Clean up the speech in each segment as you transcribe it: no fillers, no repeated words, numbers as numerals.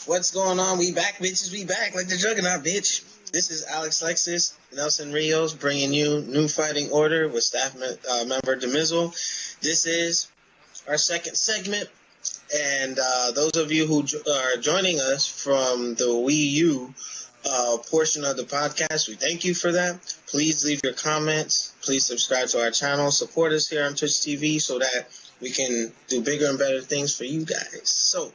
What's going on? We back, bitches. We back like the Juggernaut, bitch. This is Alex Lexus, Nelson Rios, bringing you New Fighting Order with staff member Demizzle. This is our second segment, and those of you who are joining us from the Wii U portion of the podcast, we thank you for that. Please leave your comments. Please subscribe to our channel. Support us here on Twitch TV so that we can do bigger and better things for you guys. So,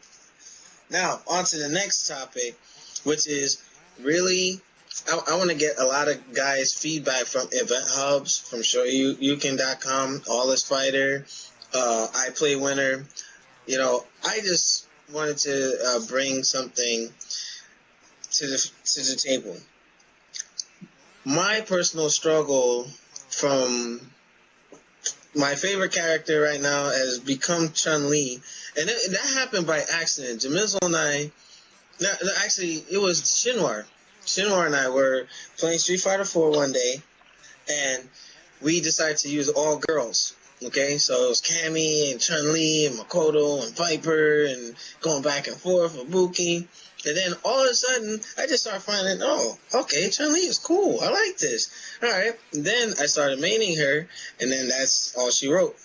now, on to the next topic, which is really, I want to get a lot of guys' feedback from event hubs, from shoryuken.com, All This Fighter, I Play Winner. You know, I just wanted to bring something to the table. My personal struggle from my favorite character right now has become Chun-Li, and that happened by accident. Demizzle and I, actually, it was Shinwar. Shinwar and I were playing Street Fighter 4 one day, and we decided to use all girls. Okay, so it was Cammy and Chun-Li and Makoto and Viper and going back and forth with Buki. And then all of a sudden, I just started finding, oh, okay, Chun-Li is cool. I like this. All right. And then I started maining her, and then that's all she wrote.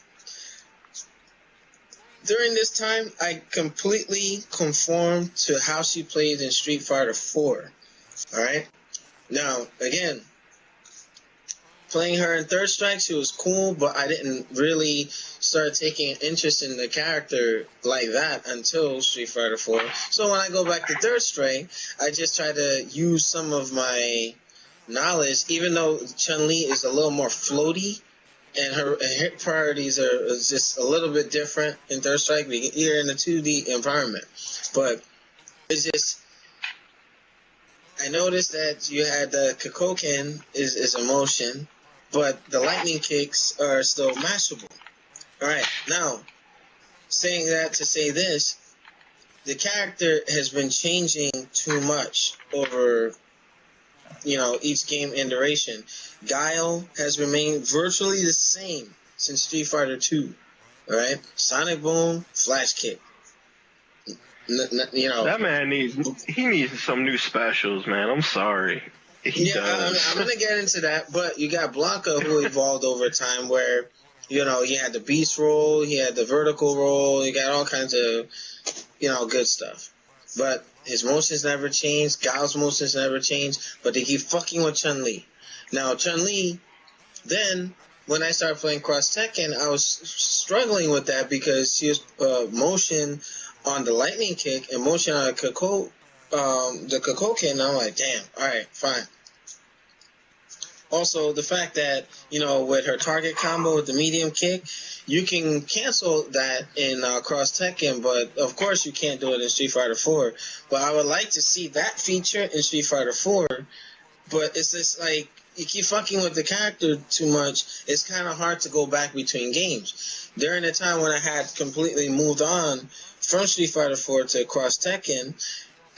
During this time, I completely conformed to how she played in Street Fighter 4. All right. Now, again, playing her in Third Strike, she was cool, but I didn't really start taking an interest in the character like that until Street Fighter 4. So when I go back to Third Strike, I just try to use some of my knowledge, even though Chun-Li is a little more floaty, and her hit priorities are just a little bit different in Third Strike. You're in a 2D environment. But it's just, I noticed that you had the Kakoken is a motion, but the lightning kicks are still mashable. All right, now, saying that to say this, the character has been changing too much over, each game iteration. Guile has remained virtually the same since Street Fighter 2. All right, Sonic Boom, Flash Kick. That man needs some new specials, man. I'm sorry. I'm going to get into that, but you got Blanca, who evolved over time, where, he had the beast roll, he had the vertical roll, you got all kinds of, good stuff. But his motions never changed, Guile's motions never changed, but they keep fucking with Chun-Li. Now, Chun-Li, then, when I started playing Cross Tekken, I was struggling with that because she was motion on the lightning kick and motion on the Kakoken, I'm like, damn, alright, fine. Also, the fact that, with her target combo with the medium kick, you can cancel that in Cross Tekken, but of course you can't do it in Street Fighter 4. But I would like to see that feature in Street Fighter 4, but it's just like, you keep fucking with the character too much, it's kind of hard to go back between games. During the time when I had completely moved on from Street Fighter 4 to Cross Tekken,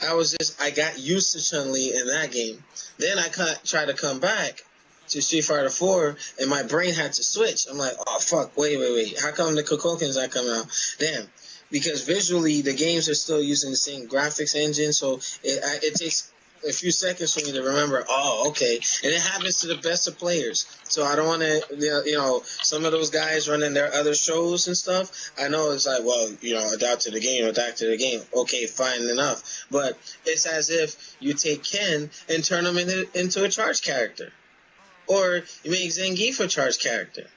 I got used to Chun-Li in that game. Then I tried to come back to Street Fighter 4, and my brain had to switch. I'm like, oh, fuck, wait. How come the Kakoken's not coming out? Damn. Because visually, the games are still using the same graphics engine, so it takes a few seconds for me to remember, oh, okay. And it happens to the best of players. So I don't want to, some of those guys running their other shows and stuff, I know it's like, well, adapt to the game. Okay, fine enough. But it's as if you take Ken and turn him into a charge character. Or you make Zangief a charge character.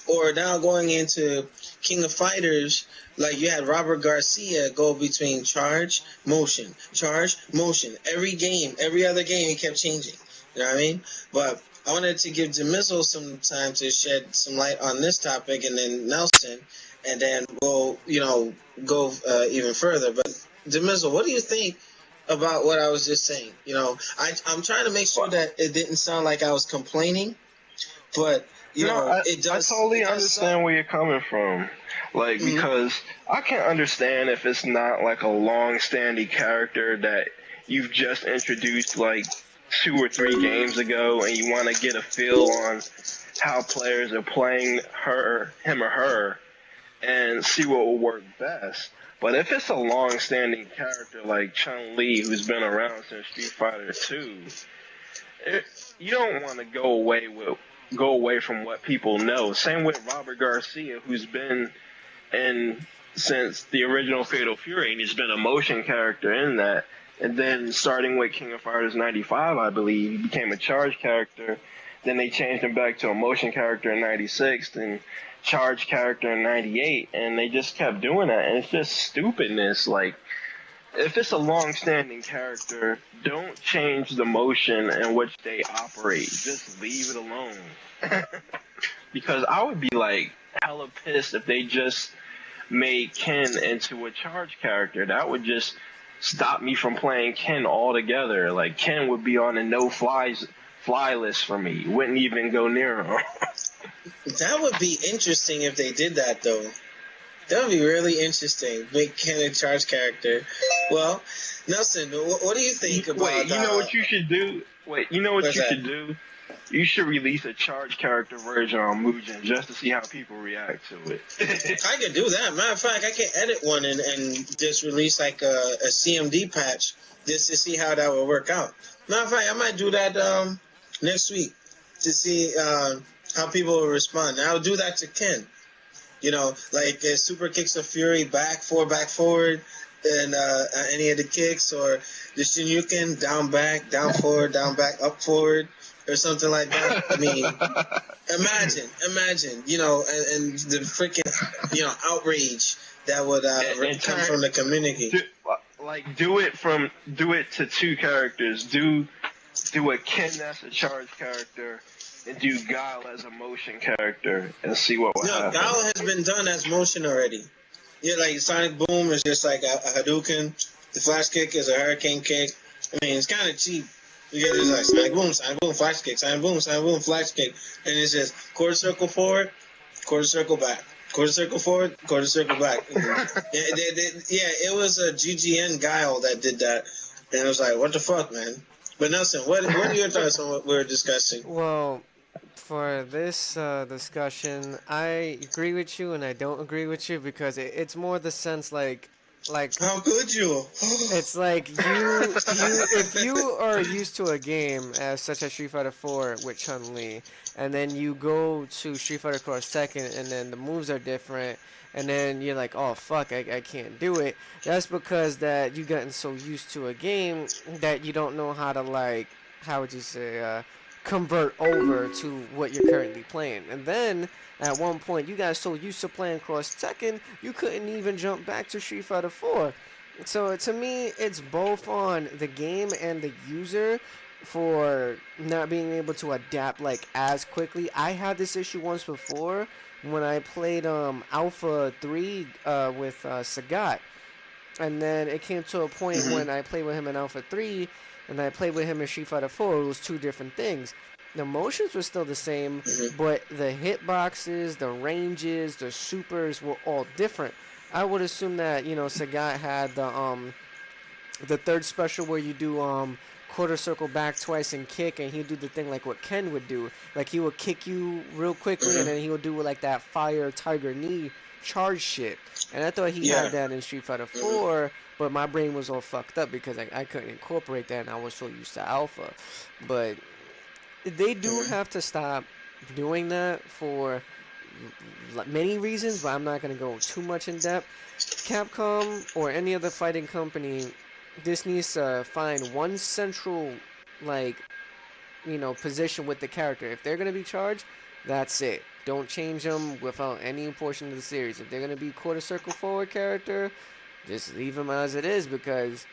Or now going into King of Fighters, like you had Robert Garcia go between charge, motion. Every other game, he kept changing. You know what I mean? But I wanted to give Demizzle some time to shed some light on this topic, and then Nelson, and then we'll, go even further. But Demizzle, what do you think about what I was just saying? I'm trying to make sure that it didn't sound like I was complaining, but it does. I totally understand where you're coming from. Like, because I can't understand if it's not like a long-standing character that you've just introduced like 2 or 3 games ago, and you want to get a feel on how players are playing him or her. and see what will work best. But if it's a long-standing character like Chun-Li, who's been around since Street Fighter 2, you don't want to go away from what people know. Same with Robert Garcia, who's been in since the original Fatal Fury, and he's been a motion character in that. And then starting with King of Fighters 95, I believe, he became a charge character. Then they changed him back to a motion character in 96, then charge character in 98, and they just kept doing that. And it's just stupidness. Like, if it's a long-standing character, don't change the motion in which they operate. Just leave it alone. Because I would be like hella pissed if they just made Ken into a charge character. That would just stop me from playing Ken altogether. Like, Ken would be on a no-fly list for me. Wouldn't even go near him. That would be interesting if they did that, though. That would be really interesting. Make Ken a charge character. Well, Nelson, what do you think about... Wait, you know what you should do? Should do? You should release a charge character version on m.u.g.e.n just to see how people react to it. I could do that. Matter of fact, I can edit one and just release like a CMD patch just to see how that would work out. Matter of fact, I might do that next week to see how people will respond. And I'll do that to Ken. You know, like super kicks of fury, back forward, and any of the kicks, or the Shoryuken, down back, down forward, down back, up forward, or something like that. I mean, imagine, you know, and the freaking, you know, outrage that would come from the community. Do it to two characters. Do a Ken as a charge character, and do Guile as a motion character, and see what will happen. Guile has been done as motion already. Yeah, like Sonic Boom is just like a Hadouken. The flash kick is a hurricane kick. I mean, it's kind of cheap. You get this like Sonic Boom, flash kick, Sonic Boom, flash kick. And it's just quarter circle forward, quarter circle back. Quarter circle forward, quarter circle back. It was a m.u.g.e.n Guile that did that. And it was like, what the fuck, man? But Nelson, what are your thoughts on what we're discussing? Well, for this discussion, I agree with you and I don't agree with you because it's more the sense like how could you? It's like you if you are used to a game as such as Street Fighter 4 with Chun-Li, and then you go to Street Fighter Cross Tekken and then the moves are different, and then you're like, oh fuck, I can't do it. That's because that you've gotten so used to a game that you don't know how to, like, how would you say, convert over to what you're currently playing. And then at one point you got so used to playing Cross Tekken you couldn't even jump back to Street Fighter 4. So to me, it's both on the game and the user for not being able to adapt like as quickly. I had this issue once before when I played Alpha 3 with Sagat, and then it came to a point when I played with him in Alpha 3 and I played with him in Street Fighter 4. It was two different things. The motions were still the same, but the hitboxes, the ranges, the supers were all different. I would assume that, you know, Sagat had the third special where you do quarter circle back twice and kick, and he'd do the thing like what Ken would do. Like, he would kick you real quickly, and then he would do like that fire tiger knee charge shit. And I thought he had that in Street Fighter 4, but my brain was all fucked up because I couldn't incorporate that, and I was so used to Alpha. But they do have to stop doing that for many reasons, but I'm not going to go too much in depth. Capcom or any other fighting company, this needs to find one central, like, you know, position with the character. If they're going to be charged, that's it. Don't change them without any portion of the series. If they're going to be quarter circle forward character, just leave them as it is, because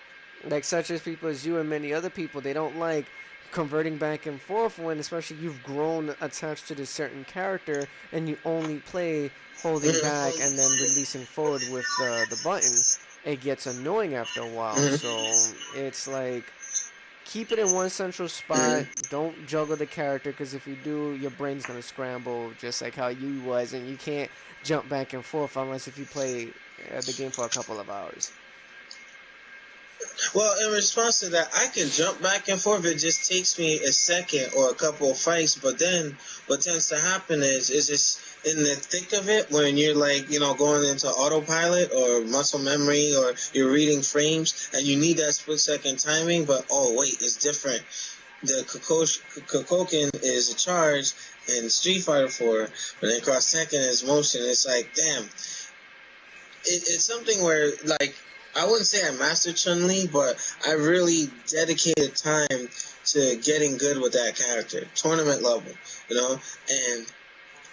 like such as people as you and many other people, they don't like converting back and forth when especially you've grown attached to this certain character and you only play holding back and then releasing forward with the button. It gets annoying after a while. So it's like, keep it in one central spot. Don't juggle the character, because if you do, your brain's gonna scramble just like how you was, and you can't jump back and forth unless if you play the game for a couple of hours. Well, in response to that, I can jump back and forth. It just takes me a second or a couple of fights. But then what tends to happen is just in the thick of it, when you're like, going into autopilot or muscle memory, or you're reading frames and you need that split second timing, but oh wait, it's different. The Kokoken is a charge in Street Fighter 4, but then Cross Tekken is motion. It's like, damn. It's something where, like, I wouldn't say I mastered Chun-Li, but I really dedicated time to getting good with that character, tournament level, and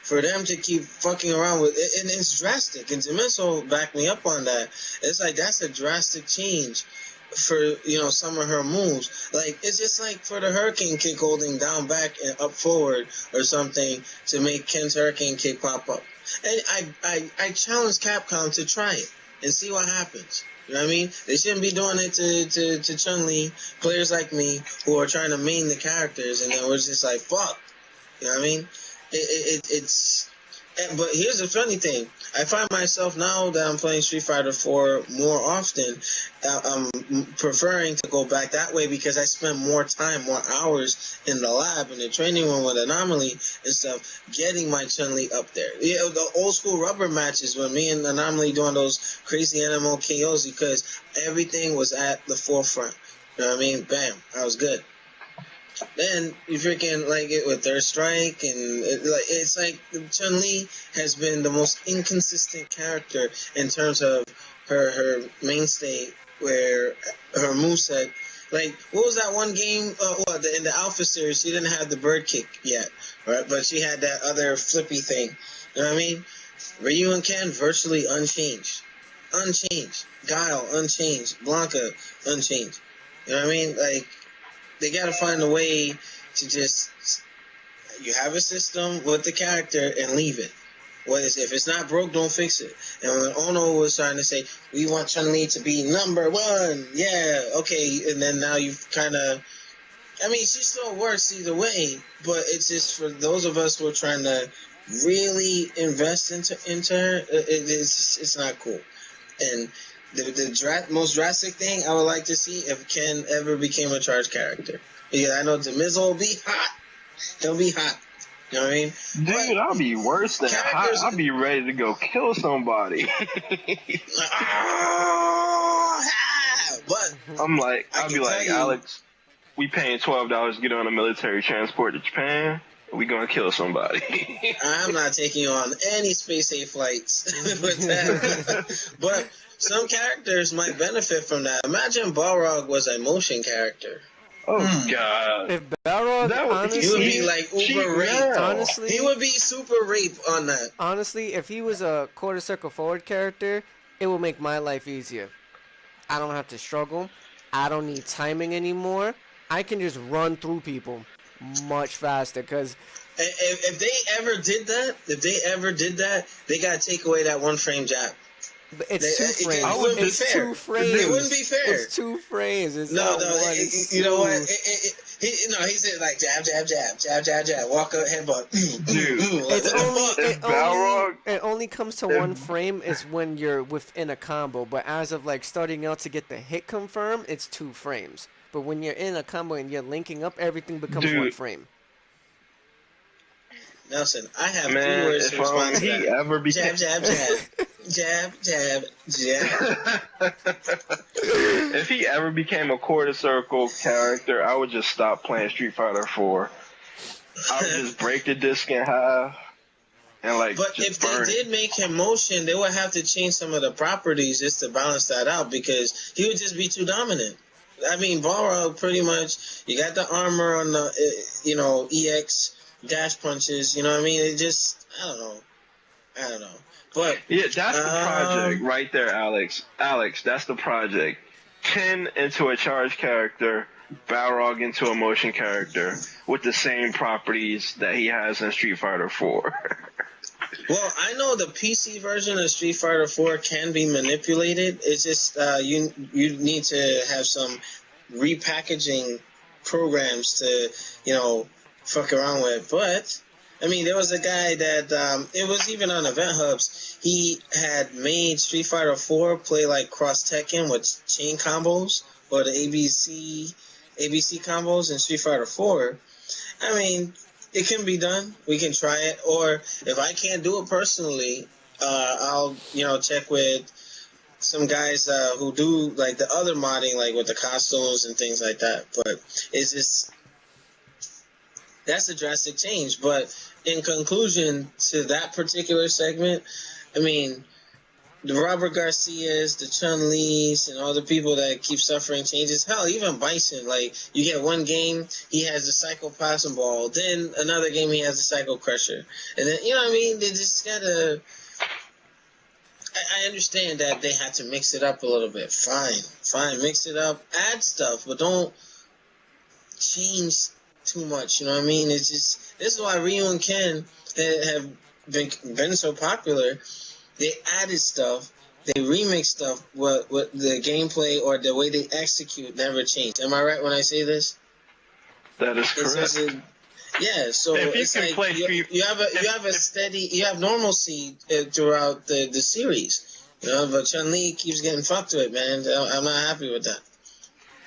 for them to keep fucking around with it, and it's drastic, and Zimiso backed me up on that. It's like, that's a drastic change for, some of her moves. Like, it's just like for the Hurricane Kick holding down back and up forward or something to make Ken's Hurricane Kick pop up. And I challenge Capcom to try it and see what happens. You know what I mean? They shouldn't be doing it to Chun-Li, players like me who are trying to main the characters, and then we're just like, fuck. You know what I mean? But here's the funny thing. I find myself, now that I'm playing Street Fighter 4 more often, I'm preferring to go back that way because I spend more time, more hours in the lab, in the training room with Anomaly and stuff, getting my Chun-Li up there. The old school rubber matches with me and Anomaly doing those crazy NMO KOs, because everything was at the forefront. You know what I mean? Bam. I was good. Then you freaking like it with Third Strike, and it's like Chun-Li has been the most inconsistent character in terms of her mainstay, where her moveset. Like, what was that one game? In the Alpha series, she didn't have the bird kick yet, right? But she had that other flippy thing. You know what I mean? Ryu and Ken virtually unchanged. Guile unchanged. Blanca unchanged. You know what I mean? Like, they gotta find a way to just, you have a system with the character and leave it. If it's not broke, don't fix it. And when Ono was trying to say, we want Chun-Li to be number one, yeah, okay, and then now you've kind of, I mean, she still works either way, but it's just for those of us who are trying to really invest into her, it's not cool. And the most drastic thing I would like to see if Ken ever became a charge character. Because I know Demizo will be hot. He'll be hot. You know what I mean? Dude, I'll be worse than hot. I'll be ready to go kill somebody. But I'll be like, Alex, we paying $12 to get on a military transport to Japan. We gonna kill somebody. I'm not taking you on any space-safe flights with that. But some characters might benefit from that. Imagine Balrog was a motion character. Oh God! If Balrog, honestly, he would be like uber rape. Honestly, he would be super rape on that. Honestly, if he was a quarter circle forward character, it would make my life easier. I don't have to struggle. I don't need timing anymore. I can just run through people much faster. Because if they ever did that, they gotta take away that one frame jab. But it's 2 frames. It wouldn't be fair. 2 frames. It wouldn't be fair. It's 2 frames. It's no. Not one. You know what? He said like jab, walk up, headbutt. Dude, it only comes to 1 frame is when you're within a combo. But as of like starting out to get the hit confirmed, it's 2 frames. But when you're in a combo and you're linking up, everything becomes 1 frame. Nelson, I have 3 words to respond to that. Ever became... Jab. If he ever became a quarter circle character, I would just stop playing Street Fighter 4. I would just break the disc in half and But if they did make him motion, they would have to change some of the properties just to balance that out, because he would just be too dominant. I mean, Balrog pretty much, you got the armor on the, EX dash punches, you know what I mean? It just, I don't know. But yeah, that's the project right there, Alex. Alex, that's the project. Ken into a charge character, Balrog into a motion character with the same properties that he has in Street Fighter 4. Well, I know the PC version of Street Fighter 4 can be manipulated. It's just you need to have some repackaging programs to, fuck around with. But I mean, there was a guy that it was even on Event Hubs. He had made Street Fighter 4 play like Cross Tekken with chain combos or the ABC combos in Street Fighter 4. I mean, It can be done. We can try it, or if I can't do it personally, I'll check with some guys who do like the other modding, like with the costumes and things like that. But it's just that's a drastic change. But in conclusion to that particular segment, I mean, the Robert Garcias, the Chun-Lis, and all the people that keep suffering changes. Hell, even Bison, like, you get one game, he has the Psycho Possum Ball, then another game he has the Psycho Crusher. And then, you know what I mean? They just gotta... I understand that they had to mix it up a little bit. Fine, mix it up, add stuff, but don't change too much, you know what I mean? It's just... This is why Ryu and Ken have been so popular. They added stuff, they remixed stuff, what the gameplay or the way they execute never changed. Am I right when I say this? That is correct. Yeah, so if you it's can like play you have normalcy throughout the series. You know, but Chun-Li keeps getting fucked with, man. I'm not happy with that.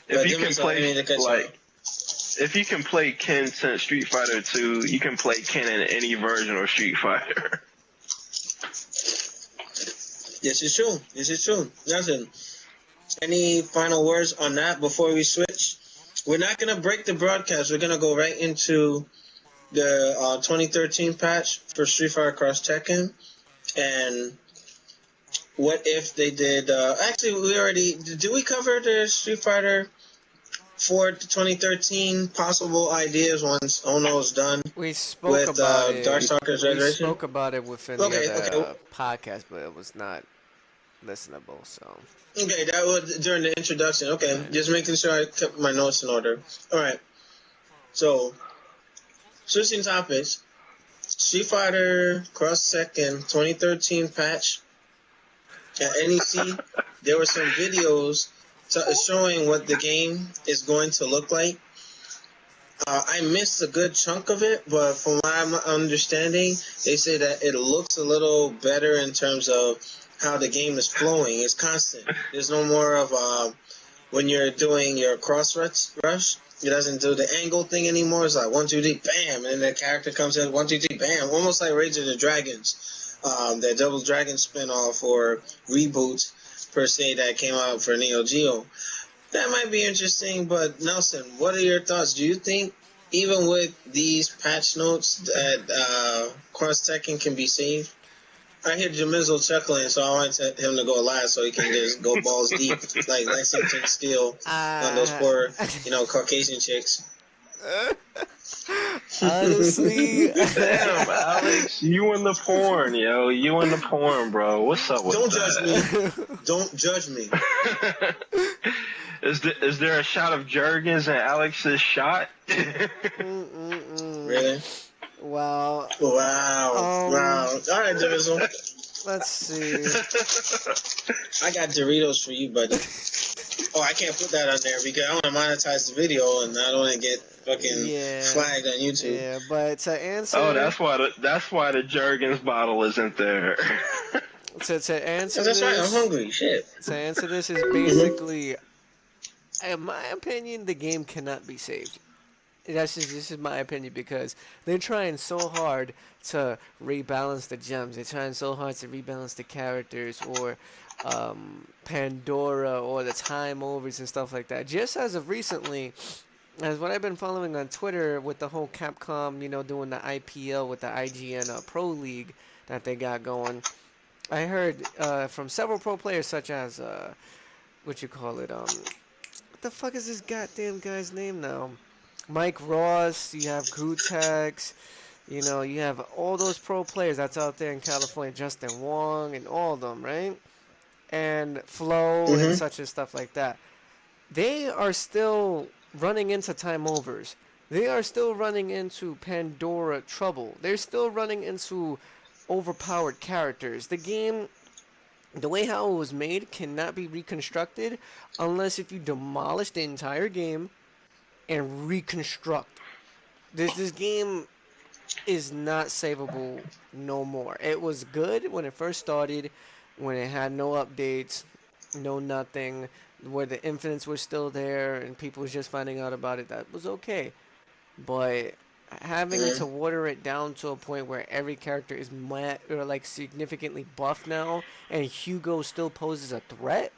If you can play Ken since Street Fighter 2, you can play Ken in any version of Street Fighter. This is true. Nothing. Any final words on that before we switch? We're not going to break the broadcast. We're going to go right into the 2013 patch for Street Fighter Cross Tekken. And what if they did... actually, did we cover the Street Fighter for 2013 possible ideas once Ono's done? We spoke about it. Darkstalker's We spoke about it within the other podcast, but it was not listenable, so... Okay, that was during the introduction. Okay, just making sure I kept my notes in order. Alright, so, switching topics. Street Fighter Cross Tekken 2013 patch. At NEC, there were some videos showing what the game is going to look like. I missed a good chunk of it, but from my understanding, they say that it looks a little better in terms of how the game is flowing. It's constant. There's no more of when you're doing your cross rush, it doesn't do the angle thing anymore. It's like 1, 2, 3, bam, and then the character comes in 1, 2, 3, bam, almost like Rage of the Dragons, that Double Dragon spinoff or reboot per se that came out for Neo Geo. That might be interesting, but Nelson, what are your thoughts? Do you think even with these patch notes that Cross Tekken can be saved? I hear Jamizzle chuckling, so I wanted him to go last so he can just go balls deep like Lexington Steel on those poor, Caucasian chicks. Honestly, damn, Alex, you in the porn, yo. You in the porn, bro. What's up with that? Don't judge me. Is there a shot of Jergens and Alex's shot? Really? Wow. All right, Jamizzle. Let's see. I got Doritos for you, buddy. Oh, I can't put that on there because I want to monetize the video and I don't want to get fucking flagged on YouTube. Yeah, but to answer... Oh, that's why the Jergens bottle isn't there. To answer that's this... right, I'm hungry, shit. To answer this is basically... In my opinion, the game cannot be saved. This is my opinion because they're trying so hard to rebalance the gems. They're trying so hard to rebalance the characters or Pandora or the time overs and stuff like that. Just as of recently, as what I've been following on Twitter with the whole Capcom, doing the IPL with the IGN Pro League that they got going, I heard from several pro players such as, what the fuck is this goddamn guy's name now? Mike Ross, you have Gutex, you have all those pro players that's out there in California, Justin Wong and all of them, right? And Flo and such and stuff like that. They are still running into time overs. They are still running into Pandora trouble. They're still running into overpowered characters. The game, the way how it was made, cannot be reconstructed unless if you demolish the entire game and reconstruct. This game is not savable no more. It was good when it first started, when it had no updates, no nothing, where the infinites were still there and people was just finding out about it. That was okay. But having to water it down to a point where every character is or like significantly buff now, and Hugo still poses a threat.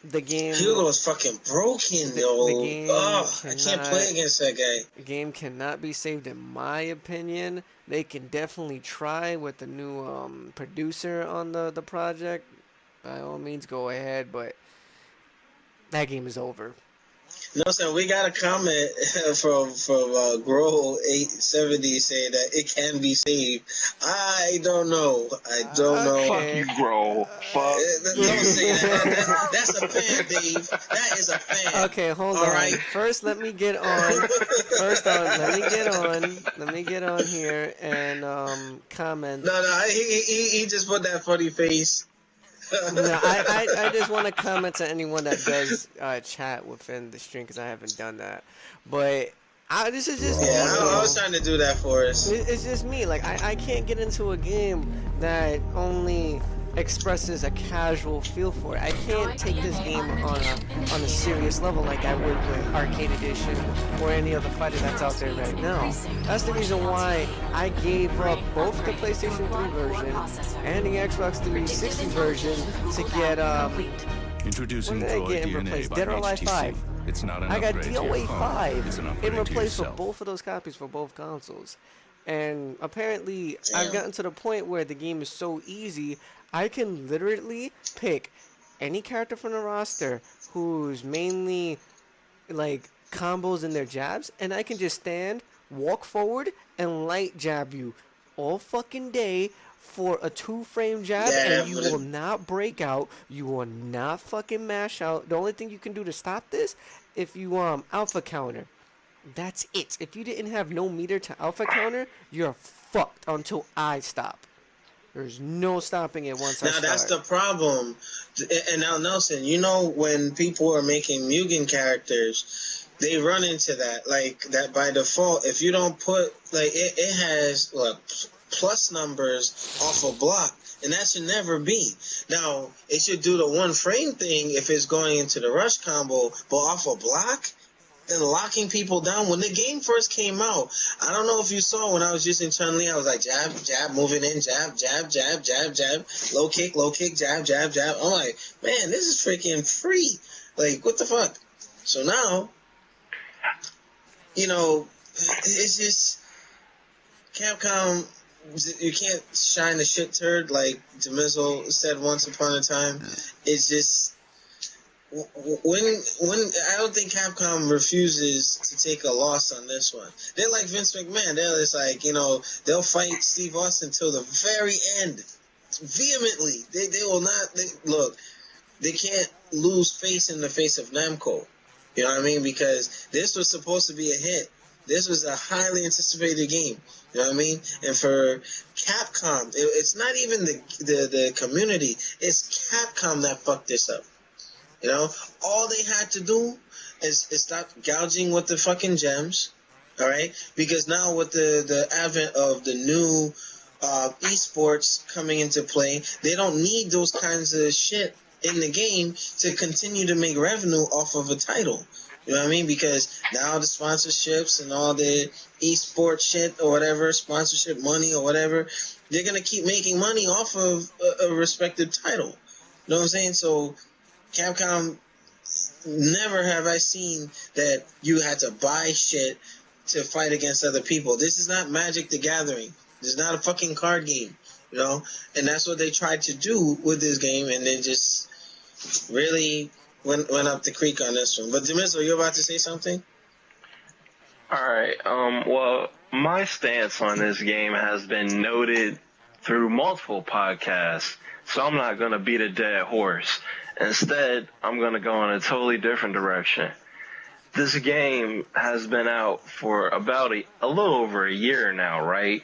The game, Hugo's fucking broken, the yo. game Oh, I can't cannot, play against that guy. the game cannot be saved, in my opinion. They can definitely try with the new producer on the project. By all means, go ahead, but that game is over. No, sir, we got a comment from Grow 870 saying that it can be saved. I don't know. I don't know. Fuck Okay. you, bro. Fuck. Don't say that. That's a fan, Dave. That is a fan. Okay, hold All on. right. First, let me get on. First on, let me get on. Let me get on here and comment. No, he just put that funny face. No, I just want to comment to anyone that does chat within the stream because I haven't done that. But this is just me, Yeah, I though. was trying to do that for us. It's just me. Like I can't get into a game that only expresses a casual feel for it. I can't take this game on a serious level like I would with Arcade Edition or any other fighter that's out there right now. That's the reason why I gave up both the PlayStation 3 version and the Xbox 360 version to get Introducing what did I Droid get in DNA replace? by Dead or Alive HTC. 5. It's not an I got upgrade to your DOA phone. It's 5 an in upgrade to replace for yourself. both of those copies for both consoles. And apparently, I've Damn. gotten to the point where the game is so easy, I can literally pick any character from the roster who's mainly like combos in their jabs, and I can just stand, walk forward, and light jab you all fucking day for a 2-frame jab, Yeah, and you will not break out. You will not fucking mash out. The only thing you can do to stop this, if you alpha counter. That's it. If you didn't have no meter to alpha counter, you're fucked until I stop. There's no stopping it once I now start. that's the problem. And now Nelson, you know when people are making m.u.g.e.n characters, they run into that. Like that by default, if you don't put like it has plus numbers off a block, and that should never be. Now it should do the 1-frame thing if it's going into the rush combo, but off a block and locking people down. When the game first came out, I don't know if you saw when I was using Chun-Li, I was like jab, jab, moving in, jab, jab, jab, jab, jab, low kick, jab, jab, jab. I'm like, man, this is freaking free. Like, what the fuck? So now, you know, it's just Capcom. You can't shine a shit turd like Demizzle said once upon a time. It's just when I don't think Capcom refuses to take a loss on this one. They're like Vince McMahon. They're just like, they'll fight Steve Austin until the very end, vehemently. They will not. Look, they can't lose face in the face of Namco. You know what I mean? Because this was supposed to be a hit. This was a highly anticipated game. You know what I mean? And for Capcom, it's not even the community. It's Capcom that fucked this up. You know, all they had to do is stop gouging with the fucking gems, all right? Because now with the advent of the new esports coming into play, they don't need those kinds of shit in the game to continue to make revenue off of a title. You know what I mean? Because now the sponsorships and all the esports shit or whatever, sponsorship money or whatever, they're going to keep making money off of a respective title. You know what I'm saying? So Capcom, never have I seen that you had to buy shit to fight against other people. This is not Magic the Gathering. This is not a fucking card game, And that's what they tried to do with this game, and they just really went up the creek on this one. But Demizzle, you're about to say something? All right. Well, my stance on this game has been noted through multiple podcasts, so I'm not going to beat a dead horse. Instead, I'm going to go in a totally different direction. This game has been out for about a little over a year now, right?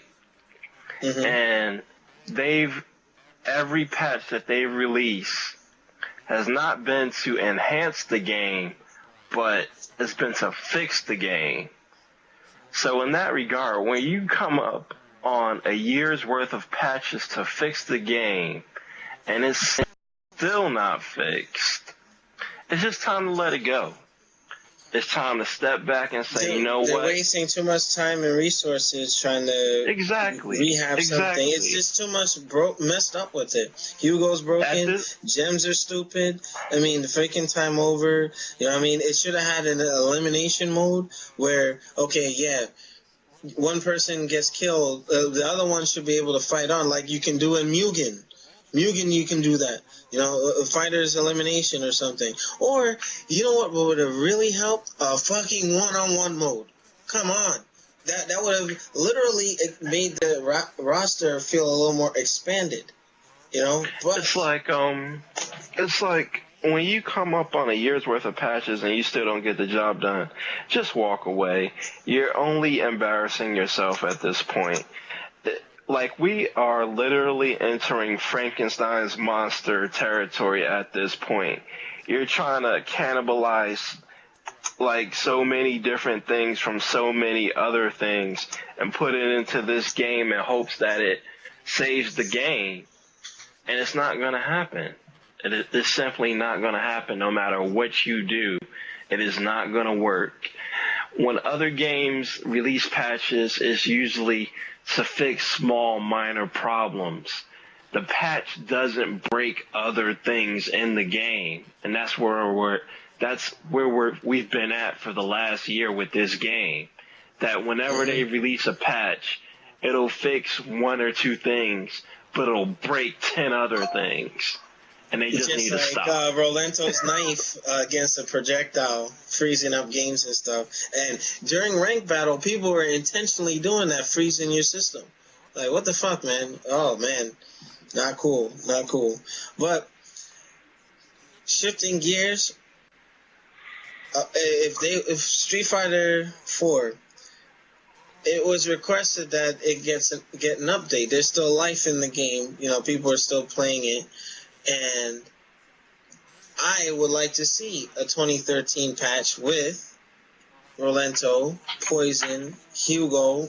Mm-hmm. And every patch that they've released has not been to enhance the game, but it's been to fix the game. So in that regard, when you come up on a year's worth of patches to fix the game, and it's still not fixed, it's just time to let it go. it's time to step back and say, you know they're what? wasting too much time and resources trying to rehab something. It's just too much messed up with it. Hugo's broken. Gems are stupid. I mean, the freaking time over. You know what I mean? It should have had an elimination mode where, okay, yeah, one person gets killed, the other one should be able to fight on like you can do in m.u.g.e.n. m.u.g.e.n, you can do that. You know, a fighter's elimination or something. Or, you know what would have really helped? A fucking one-on-one mode. Come on. That would have literally made the roster feel a little more expanded. You know? But it's like when you come up on a year's worth of patches and you still don't get the job done, just walk away. You're only embarrassing yourself at this point. Like, we are literally entering Frankenstein's monster territory at this point. You're trying to cannibalize, like, so many different things from so many other things and put it into this game in hopes that it saves the game. And it's not going to happen. It's simply not going to happen no matter what you do. It is not going to work. When other games release patches, it's usually to fix small, minor problems. The patch doesn't break other things in the game, and that's where we've been at for the last year with this game. That whenever they release a patch, it'll fix one or two things, but it'll break 10 other things. And they just need to stop. Rolento's knife against a projectile, freezing up games and stuff. And during rank battle, people were intentionally doing that, freezing your system. Like, what the fuck, man? Oh, man. Not cool. Not cool. But, shifting gears, if Street Fighter 4, it was requested that it get an update. There's still life in the game. You know, people are still playing it. And I would like to see a 2013 patch with Rolento, Poison, Hugo.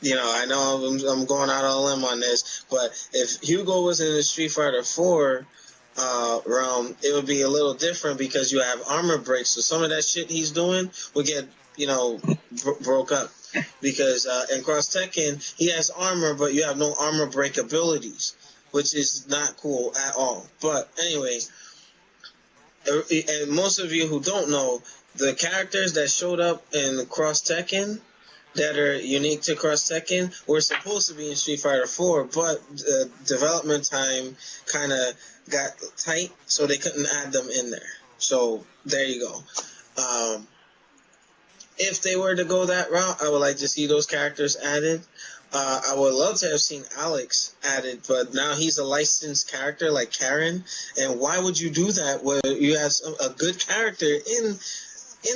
You know, I know I'm going out on a limb on this, but if Hugo was in the Street Fighter 4 realm, it would be a little different because you have armor breaks. So some of that shit he's doing would get, you know, broke up. Because in Cross Tekken, he has armor, but you have no armor break abilities, which is not cool at all. But anyway, and most of you who don't know, the characters that showed up in Cross Tekken that are unique to Cross Tekken were supposed to be in Street Fighter 4, but development time kind of got tight, so they couldn't add them in there. So there you go. If they were to go that route, I would like to see those characters added. I would love to have seen Alex added, but now he's a licensed character like Karen. And why would you do that where you have a good character in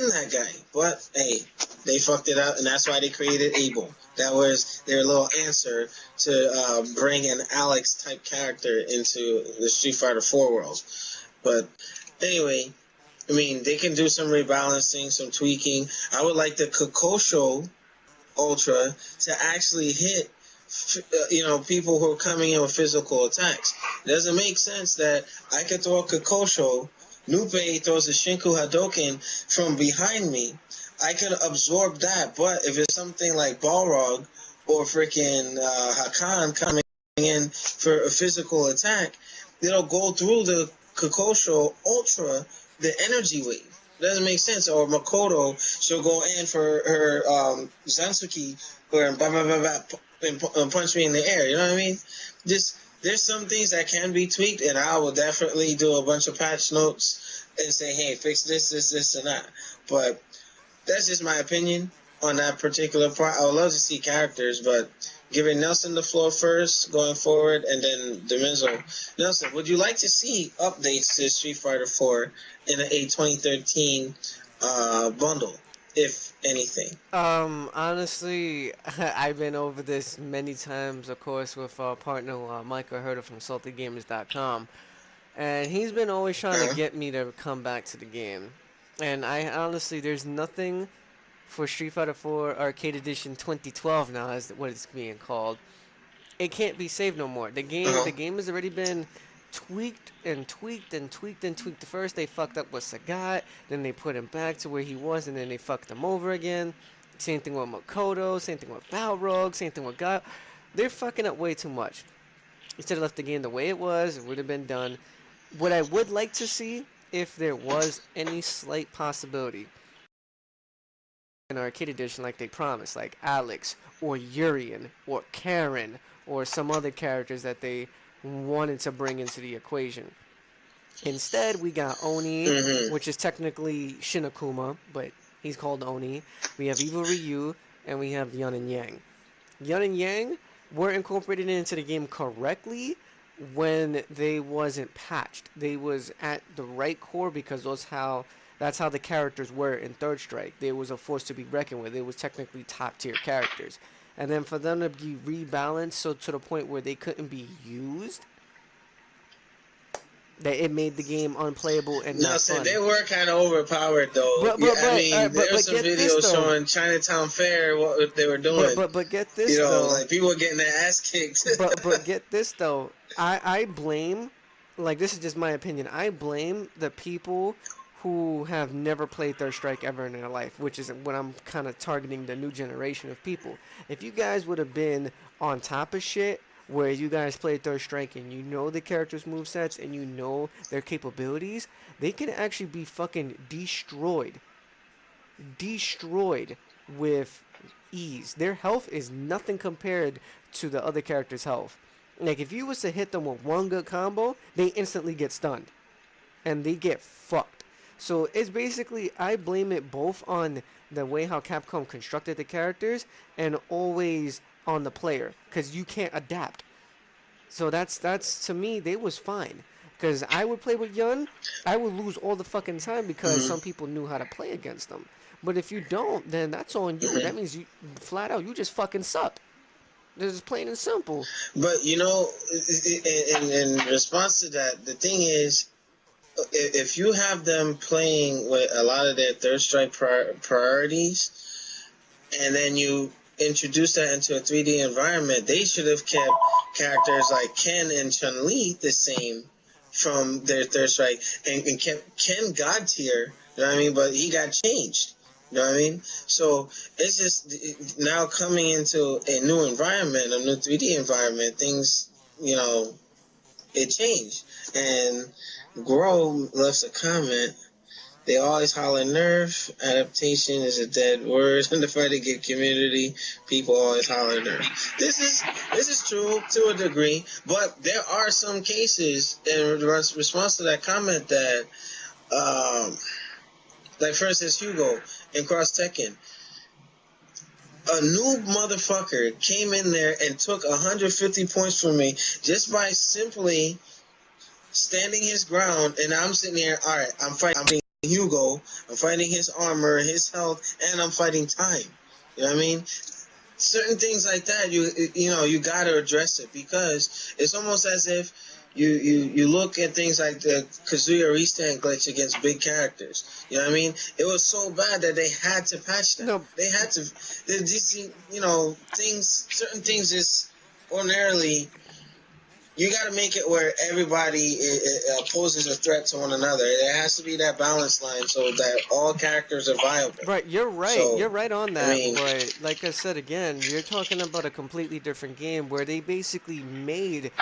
that guy? But hey, they fucked it up, and that's why they created Abel. That was their little answer to bring an Alex type character into the Street Fighter 4 world. But anyway, I mean, they can do some rebalancing, some tweaking. I would like the Kokosho Ultra to actually hit, you know, people who are coming in with physical attacks. It doesn't make sense that I could throw a Kokosho, Nupe throws a Shinku Hadoken from behind me. I could absorb that, but if it's something like Balrog or freaking Hakan coming in for a physical attack, it'll go through the Kokosho Ultra, the energy wave. Doesn't make sense. Or Makoto, she'll go in for her Zansuki and punch me in the air. You know what I mean? There's some things that can be tweaked, and I will definitely do a bunch of patch notes and say, hey, fix this, and that. But that's just my opinion on that particular part. I would love to see characters, but giving Nelson the floor first going forward, and then Demenzo. Nelson, would you like to see updates to Street Fighter 4 in a 2013 bundle, if anything? Honestly, I've been over this many times, of course, with our partner Michael Herder from SaltyGamers.com, and he's been always trying to get me to come back to the game. And I honestly, there's nothing for Street Fighter 4 Arcade Edition 2012 now, is what it's being called. It can't be saved no more. The game has already been tweaked and tweaked and tweaked and tweaked. First they fucked up with Sagat, then they put him back to where he was, and then they fucked him over again. Same thing with Makoto, same thing with Balrog, same thing with God. They're fucking up way too much. Instead of left the game the way it was, it would have been done. What I would like to see, if there was any slight possibility, an arcade edition like they promised, like Alex or Urian or Karen or some other characters that they wanted to bring into the equation. Instead, we got Oni, Mm-hmm. which is technically Shinakuma, but he's called Oni. We have Evil Ryu, and we have Yun and Yang. Yun and Yang were incorporated into the game correctly when they wasn't patched. They was at the right core because that's how the characters were in Third Strike. They was a force to be reckoned with. They was technically top tier characters. And then for them to be rebalanced so to the point where they couldn't be used, that it made the game unplayable and No, not so fun. they were kind of overpowered, though. There were some videos showing Chinatown Fair what they were doing. But get this You know, though. like people getting their ass kicked. but get this though. I blame, like, this is just my opinion. I blame the people who have never played Third Strike ever in their life, which is when I'm kind of targeting the new generation of people. If you guys would have been on top of shit, where you guys played Third Strike and you know the characters' movesets and you know their capabilities, they can actually be fucking destroyed with ease. Their health is nothing compared to the other characters' health. Like, if you was to hit them with one good combo, they instantly get stunned. And they get fucked. So it's basically, I blame it both on the way how Capcom constructed the characters and always on the player, because you can't adapt. So that's to me, they was fine. Because I would play with Yun, I would lose all the fucking time because some people knew how to play against them. But if you don't, then that's on you. That means you, flat out, you just fucking suck. This is plain and simple. But you know, in response to that, the thing is, if you have them playing with a lot of their Third Strike priorities, and then you introduce that into a 3D environment, they should have kept characters like Ken and Chun-Li the same from their Third Strike, and kept Ken God tier, you know what I mean? But he got changed. You know what I mean? So it's just now coming into a new environment, a new 3D environment, things, you know, it changed. And Grow left a comment. They always holler nerf. Adaptation is a dead word in the fighting game community. People always holler nerf. This is true to a degree, but there are some cases in response to that comment that, like for instance, Hugo in Cross Tekken, a noob motherfucker came in there and took 150 points from me just by simply standing his ground, and I'm sitting here, all right, I'm fighting Hugo, I'm fighting his armor, his health, and I'm fighting time. You know what I mean? Certain things like that, you know, you got to address it, because it's almost as if you look at things like the Kazuya restand glitch against big characters. You know what I mean? It was so bad that they had to patch that. No. They had to. You know, certain things is ordinarily. You got to make it where everybody poses a threat to one another. There has to be that balance line so that all characters are viable. Right, you're right. So, you're right on that. I mean, but like I said again, you're talking about a completely different game where they basically made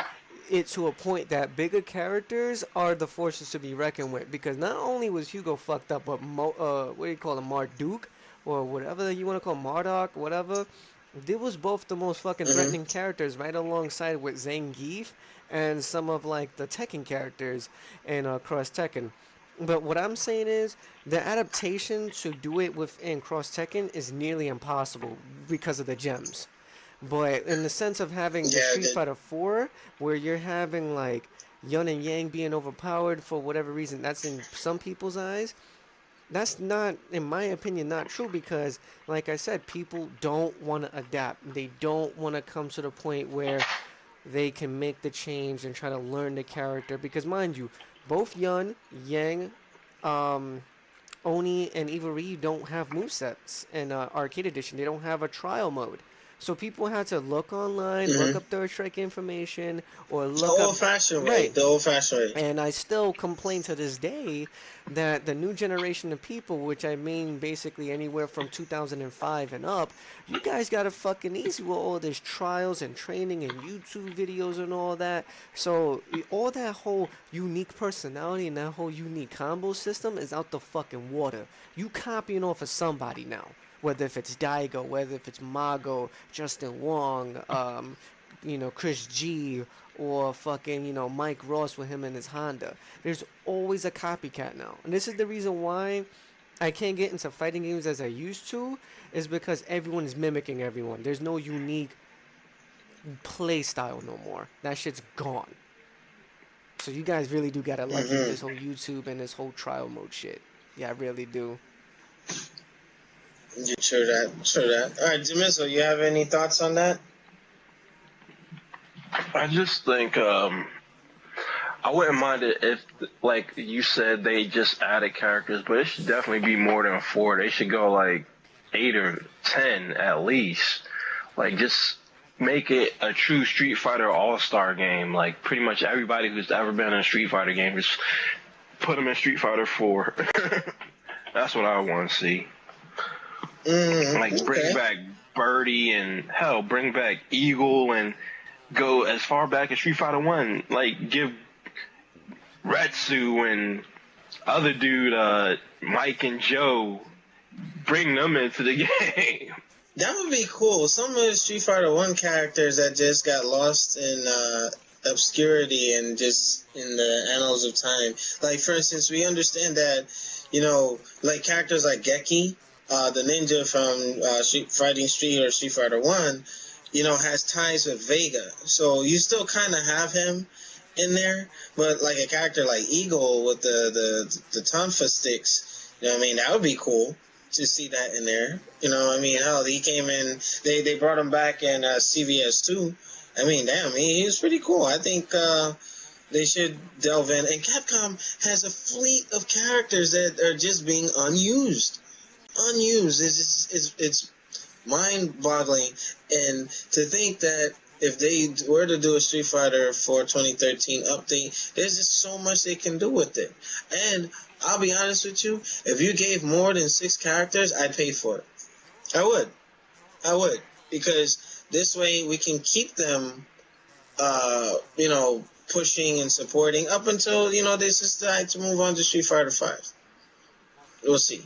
it to a point that bigger characters are the forces to be reckoned with. Because not only was Hugo fucked up, but what do you call him, Marduk, or whatever you want to call him, Marduk, whatever. They was both the most fucking threatening characters, right alongside with Zangief and some of like the Tekken characters in Cross Tekken. But what I'm saying is the adaptation to do it within Cross Tekken is nearly impossible because of the gems. But in the sense of having the Street Fighter 4, where you're having like Yun and Yang being overpowered for whatever reason, that's in some people's eyes. That's not, in my opinion, not true because, like I said, people don't want to adapt. They don't want to come to the point where they can make the change and try to learn the character. Because, mind you, both Yun, Yang, Oni, and Evil Ryu don't have movesets in Arcade Edition. They don't have a trial mode. So people had to look online, look Mm-hmm. up Third Strike information, or The look up old-fashioned way. right. The old-fashioned way. And I still complain to this day that the new generation of people, which I mean basically anywhere from 2005 and up, you guys got it fucking easy with all this trials and training and YouTube videos and all that. So all that whole unique personality and that whole unique combo system is out the fucking water. You copying off of somebody now. Whether if it's Daigo, whether if it's Mago, Justin Wong, Chris G, or fucking, Mike Ross with him and his Honda. There's always a copycat now. And this is the reason why I can't get into fighting games as I used to, is because everyone is mimicking everyone. There's no unique play style no more. That shit's gone. So you guys really do gotta lucky with this Mm-hmm. whole YouTube and this whole trial mode shit. Yeah, I really do. Yeah, true that. True that. All right, Demiso, you have any thoughts on that? I just think I wouldn't mind it if, like you said, they just added characters, but it should definitely be more than 4. They should go like 8 or 10 at least. Like, just make it a true Street Fighter All-Star game. Like, pretty much everybody who's ever been in a Street Fighter game, just put them in Street Fighter 4. That's what I want to see. Like, bring Okay. back Birdie and, hell, bring back Eagle and go as far back as Street Fighter 1. Like, give Retsu and other dude, Mike and Joe, bring them into the game. That would be cool. Some of the Street Fighter 1 characters that just got lost in obscurity and just in the annals of time. Like, for instance, we understand that, like characters like Geki, the ninja from Fighting Street or Street Fighter 1, has ties with Vega. So you still kind of have him in there, but like a character like Eagle with the Tonfa sticks, that would be cool to see that in there. Hell, he came in, they brought him back in CVS 2. He was pretty cool. I think they should delve in. And Capcom has a fleet of characters that are just being unused. It's mind-boggling. And to think that if they were to do a Street Fighter for 2013 update, there's just so much they can do with it. And I'll be honest with you, if you gave more than 6 characters, I'd pay for it. I would. Because this way we can keep them, pushing and supporting up until, they decide to move on to Street Fighter 5. We'll see.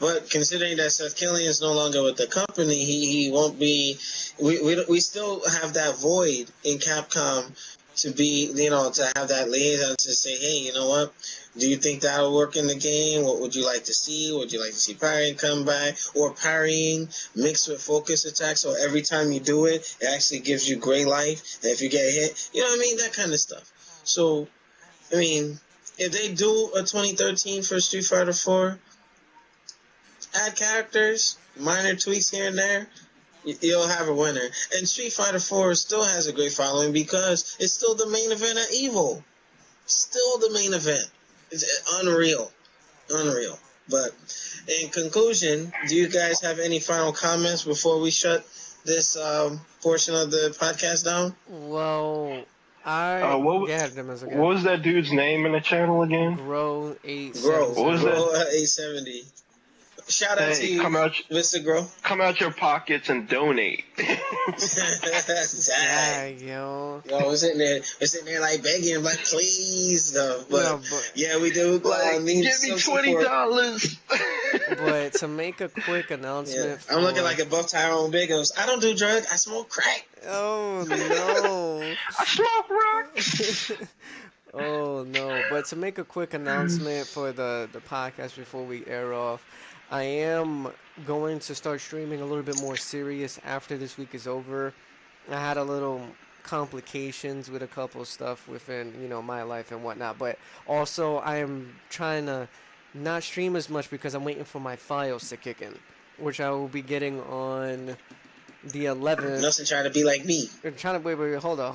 But considering that Seth Killian is no longer with the company, he won't be. We still have that void in Capcom to be, to have that liaison to say, hey, you know what? Do you think that'll work in the game? What would you like to see? Would you like to see parrying come back, or parrying mixed with focus attack? So every time you do it, it actually gives you gray life, and if you get hit, that kind of stuff. So, if they do a 2013 for Street Fighter 4. Add characters, minor tweaks here and there, you'll have a winner. And Street Fighter 4 still has a great following because it's still the main event at EVO. Still the main event. It's unreal. But in conclusion, do you guys have any final comments before we shut this portion of the podcast down? Well, What was that dude's name in the channel again? Grow 870. Grow. What was Grow that? 870. Shout out to you, Mr. Grow. Come out your pockets and donate. Dang, yo. We're sitting there like begging, like please, though. But yeah, we do. Like, give me $20. But to make a quick announcement, I'm looking like a buff Tyrone Biggums. I don't do drugs. I smoke crack. Oh no. I smoke rock. Oh no. But to make a quick announcement for the podcast before we air off, I am going to start streaming a little bit more serious after this week is over. I had a little complications with a couple of stuff within, my life and whatnot. But also I am trying to not stream as much because I'm waiting for my files to kick in, which I will be getting on the 11th. Nothing trying to be like me. Wait, hold on.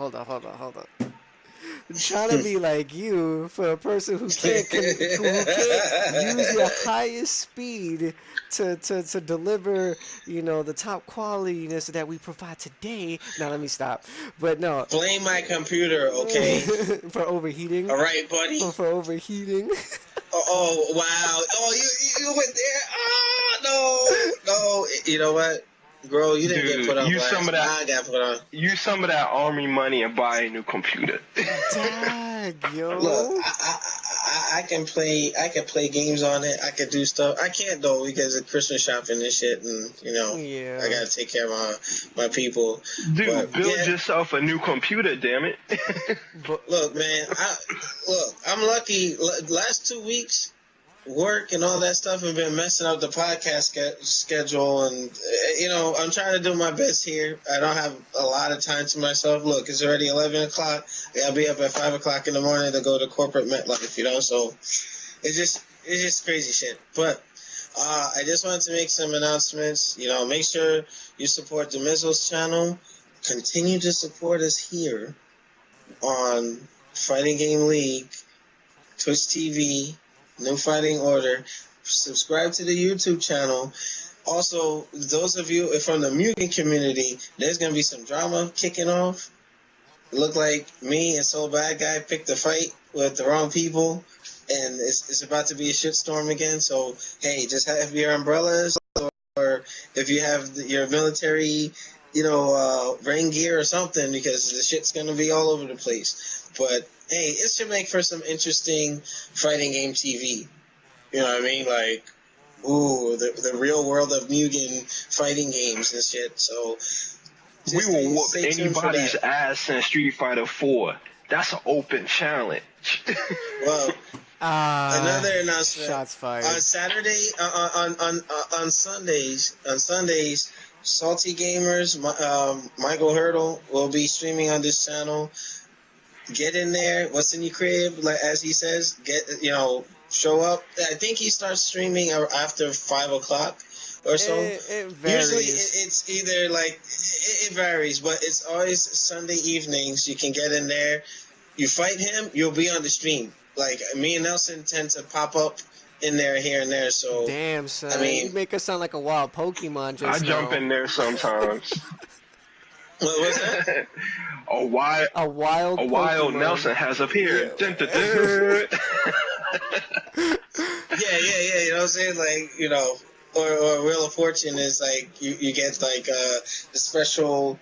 trying to be like you for a person who can't use your highest speed to deliver, the top qualityness that we provide today. Now let me stop. But no, Blame my computer, okay? for overheating. All right, buddy. For overheating. Oh, wow. Oh, you went there. Oh, no. You know what? Girl, you didn't get Dude, put on use some blast. of that. I got put on. Use some of that army money and buy a new computer. Dag, Look, yo. I can play. I can play games on it. I can do stuff. I can't though because of Christmas shopping and shit, and Yeah. I gotta take care of my people. Dude, But, build yourself a new computer, damn it. Look, man. I'm lucky. Last 2 weeks, work and all that stuff have been messing up the podcast schedule, and I'm trying to do my best here. I don't have a lot of time to myself. Look, it's already 11 o'clock. I gotta be up at 5 o'clock in the morning to go to corporate MetLife, so it's just crazy shit. But I just wanted to make some announcements. Make sure you support the Mizzle's channel. Continue to support us here on Fighting Game League, Twitch TV, New Fighting Order. Subscribe to the YouTube channel. Also, those of you from the m.u.g.e.n community, there's going to be some drama kicking off. It looked like me and Soul Bad Guy picked a fight with the wrong people, and it's about to be a shitstorm again. So, hey, just have your umbrellas, or if you have your military, rain gear or something, because the shit's going to be all over the place. But, hey, it should make for some interesting fighting game TV. You know what I mean? Like, ooh, the real world of m.u.g.e.n fighting games and shit. So, we will whoop stay tuned for anybody's that. ass in Street Fighter 4. That's an open challenge. Well, another announcement. Shots fired. On Saturday, on Sundays, Salty Gamers, Michael Hurdle will be streaming on this channel. Get in there. What's in your crib? Like as he says, show up. I think he starts streaming after 5 o'clock or so. It varies. Usually it's either like it varies, but it's always Sunday evenings. You can get in there. You fight him, you'll be on the stream. Like me and Nelson tend to pop up in there here and there. So damn, son, I mean, you make us sound like a wild Pokemon. Just I jump in there sometimes. what was that? A wild Pokemon. Nelson has appeared. Yeah. Dun, dun, dun. Yeah. You know what I'm saying? Like, or Wheel of Fortune is like you get like the special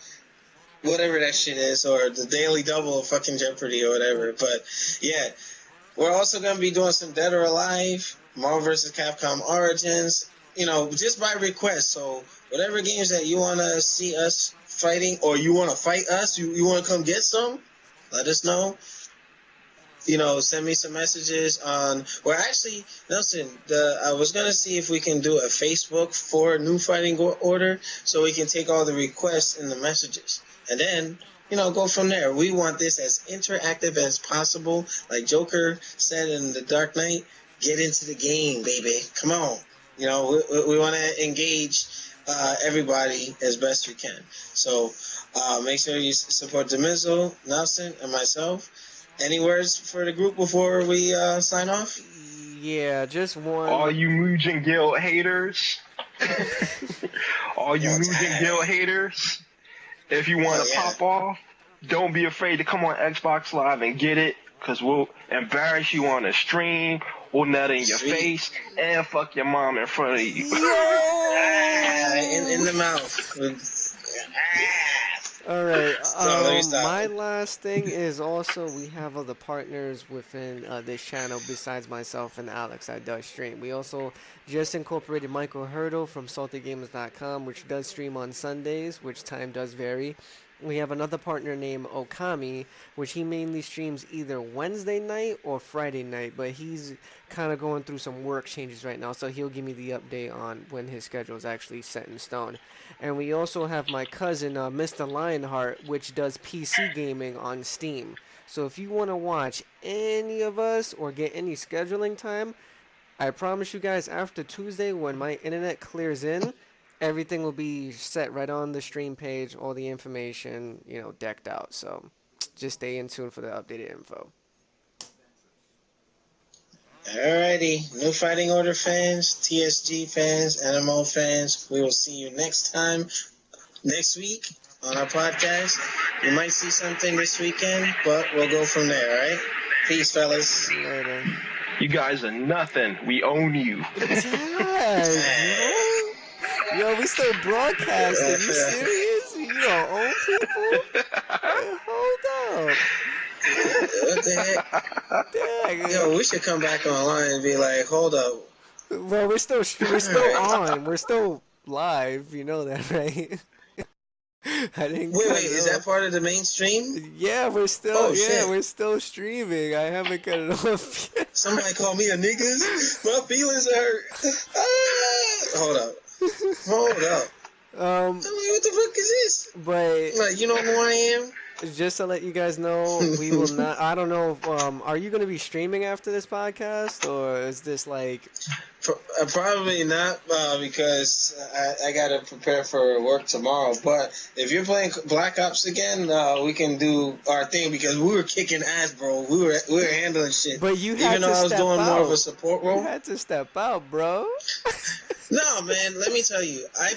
whatever that shit is, or the daily double of fucking Jeopardy or whatever. But yeah, we're also gonna be doing some Dead or Alive, Marvel vs. Capcom Origins, just by request. So whatever games that you wanna see us fighting, or you wanna fight us, you wanna come get some, let us know. Send me some messages on. Well, actually, Nelson, I was gonna see if we can do a Facebook for New Fighting Order, so we can take all the requests in the messages, and then go from there. We want this as interactive as possible. Like Joker said in The Dark Knight, get into the game, baby. Come on. We want to engage everybody as best we can. So make sure you support Demizo, Nelson, and myself. Any words for the group before we sign off? Yeah, just one. All you m.u.g.e.n haters. All you m.u.g.e.n haters. If you want to pop off, don't be afraid to come on Xbox Live and get it, because we'll embarrass you on the stream, we'll nut in your face, and fuck your mom in front of you. In the mouth. All right. So my last thing is also we have other partners within this channel besides myself and Alex that does stream. We also just incorporated Michael Hurdle from saltygamers.com, which does stream on Sundays, which time does vary. We have another partner named Okami, which he mainly streams either Wednesday night or Friday night, but he's kind of going through some work changes right now, so he'll give me the update on when his schedule is actually set in stone. And we also have my cousin, Mr. Lionheart, which does PC gaming on Steam. So if you want to watch any of us or get any scheduling time, I promise you guys after Tuesday when my internet clears in, everything will be set right on the stream page, all the information, decked out. So just stay in tune for the updated info. Alrighty, New Fighting Order fans, TSG fans, NMO fans, we will see you next week on our podcast. You might see something this weekend, but we'll go from there, alright? Peace, fellas. Later. You guys are nothing. We own you. Dang, yo, we still broadcasting. You serious? You don't own people? Hey, hold up. What the heck? Dang. Yo, we should come back online and be like, hold up. Well, we're still on. We're still live. You know that, right? I didn't. Wait, is that part of the mainstream? Yeah, we're still. shit. We're still streaming. I haven't cut it off yet. Somebody call me a niggas. My feelings hurt. Hold up. I'm like, what the fuck is this? But Like, you know who I am? just to let you guys know, we will not. I don't know. Are you going to be streaming after this podcast, or is this like? Probably not, because I gotta prepare for work tomorrow. But if you're playing Black Ops again, we can do our thing because we were kicking ass, bro. We were handling shit. But you had even though I was doing more of a support role. You had to step out, bro. No, man. Let me tell you, I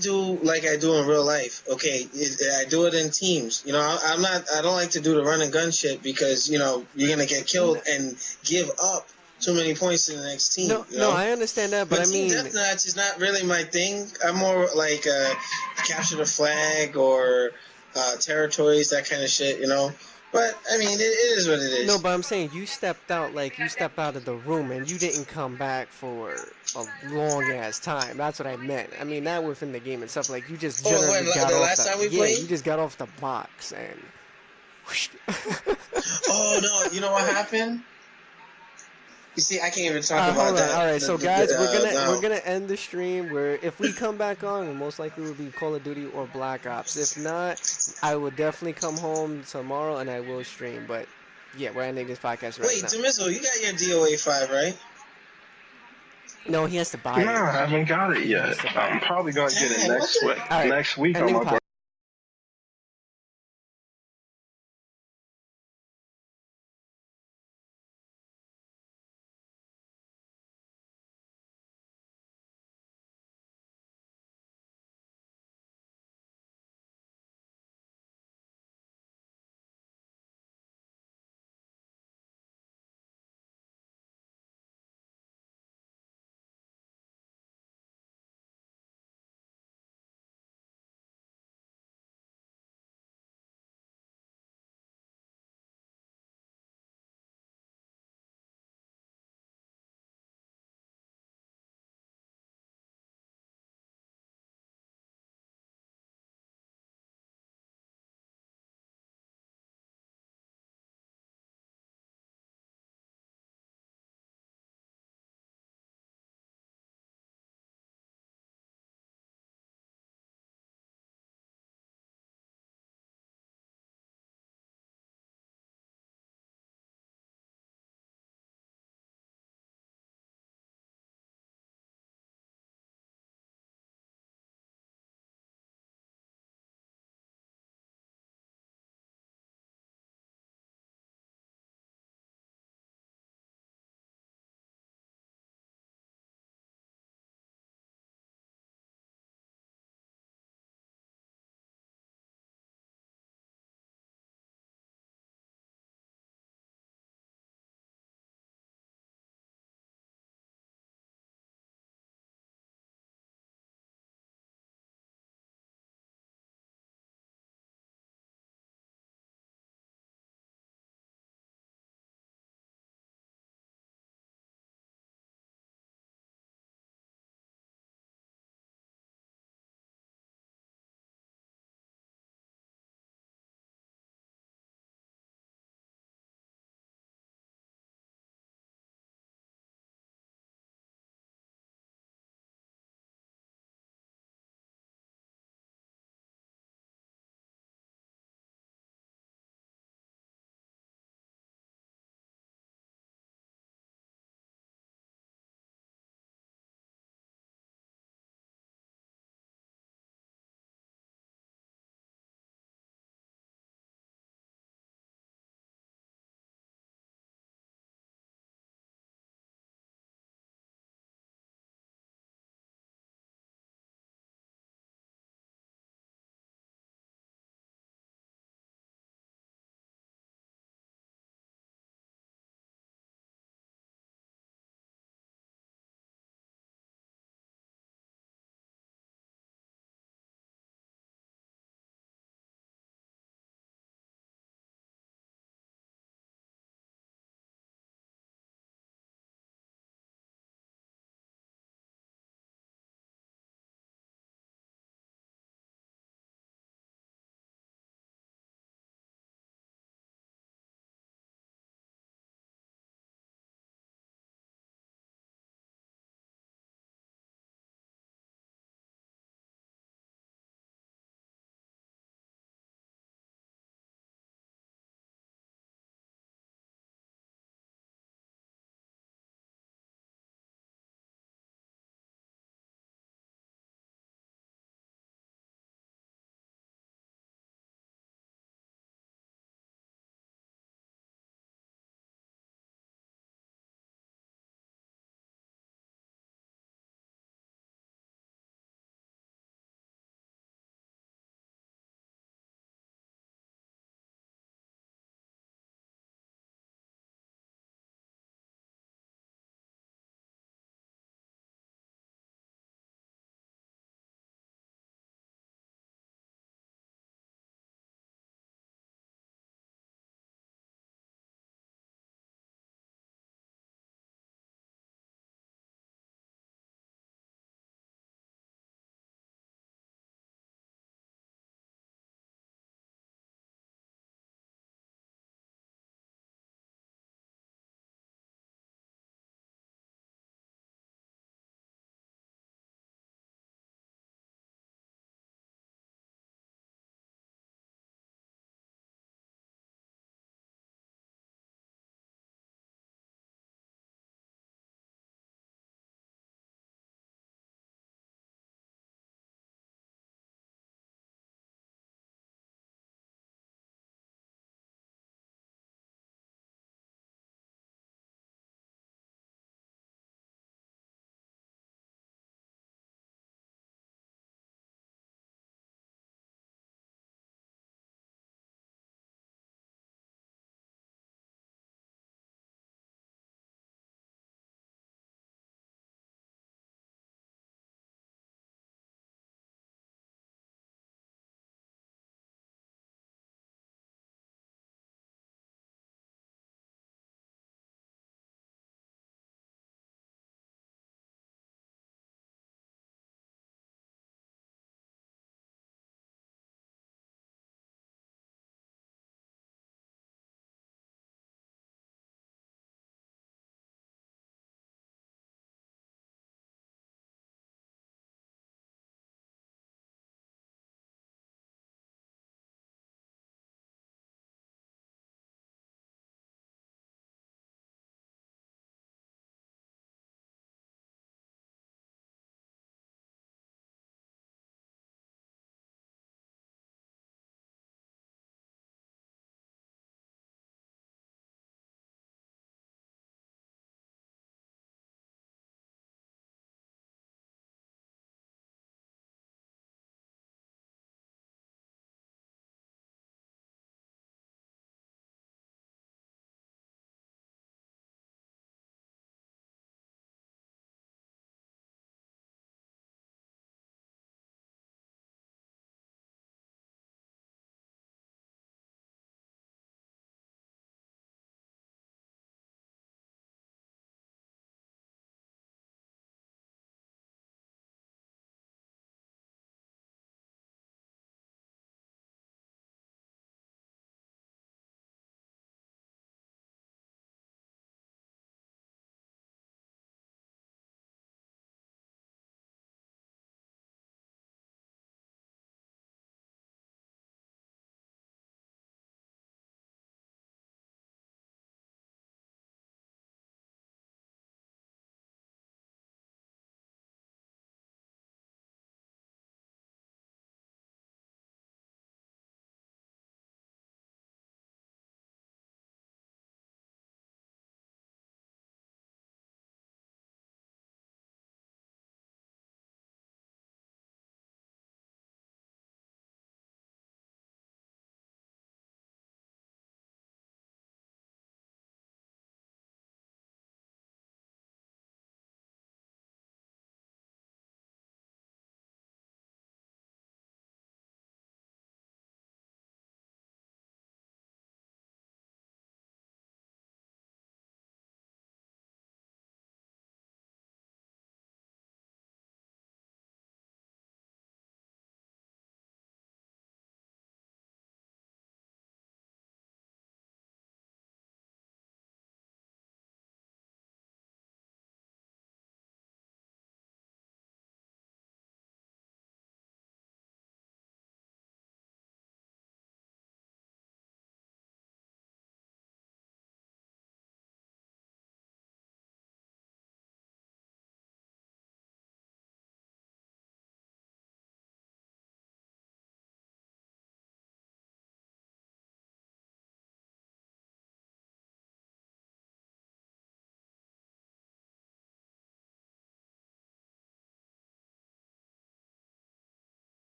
do like I do in real life. Okay, I do it in teams. You know, I don't like to do the run and gun shit because you're gonna get killed and give up too many points to the next team. No, I understand that, but I mean, team deathmatch is not really my thing. I'm more like capture the flag or territories, that kind of shit. But I mean, it is what it is. No, but I'm saying you stepped out of the room and you didn't come back for a long ass time. That's what I meant. I mean, not within the game itself. Like you just generally got off last time we played? you just got off the box and. Oh no! You know what happened? You see, I can't even talk about that. All right, so guys, we're gonna end the stream. If we come back on, it most likely will be Call of Duty or Black Ops. If not, I will definitely come home tomorrow and I will stream. But yeah, we're ending this podcast right now. Wait, Demiso, you got your DOA 5, right? No, he has to buy it. No, I haven't got it yet. I'm probably gonna get it next week. Right, Next week on ending my birthday.